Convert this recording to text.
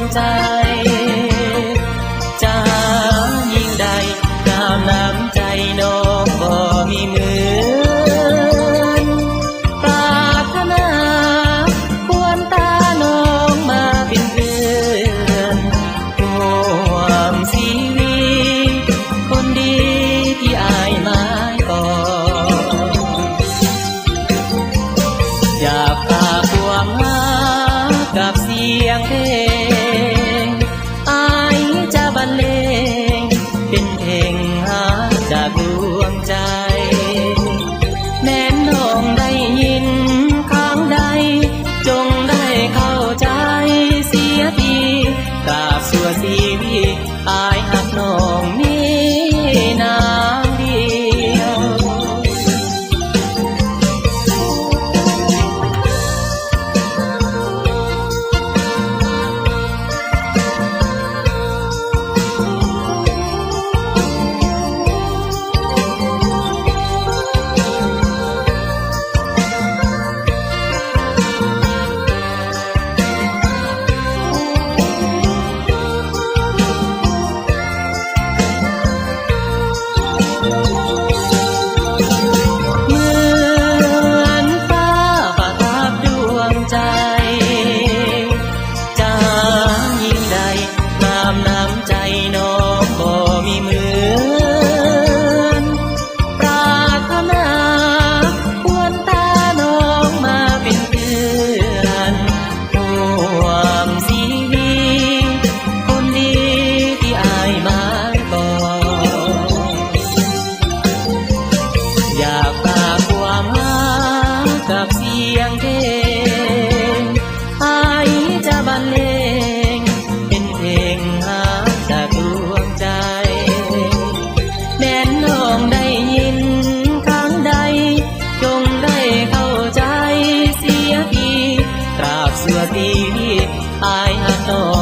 งใจจะยิ่งใดงามน้ำใจน้องบ่มีเหมือนปรารถนาควรตาน้องมาเป็นเพื่อนร่วมชีวิตคนดีที่อายหมายปองอยากฝากความรักกับเสียงเพลงอายจะบรรเลงเป็นเพลงหาจากดวงใจแม้น้องได้ยินข้างใดจงได้เข้าใจเสียทีกราบสัวชีวิตอายหักน้องนี้นาเดียวกับเสียงเพลงอายจะบรรเลงเป็นเพลงหาจากดวงใจแม้น้องได้ยินครั้งใดจงได้เข้าใจเสียทีตราบเสื่อทีอายหักน้อง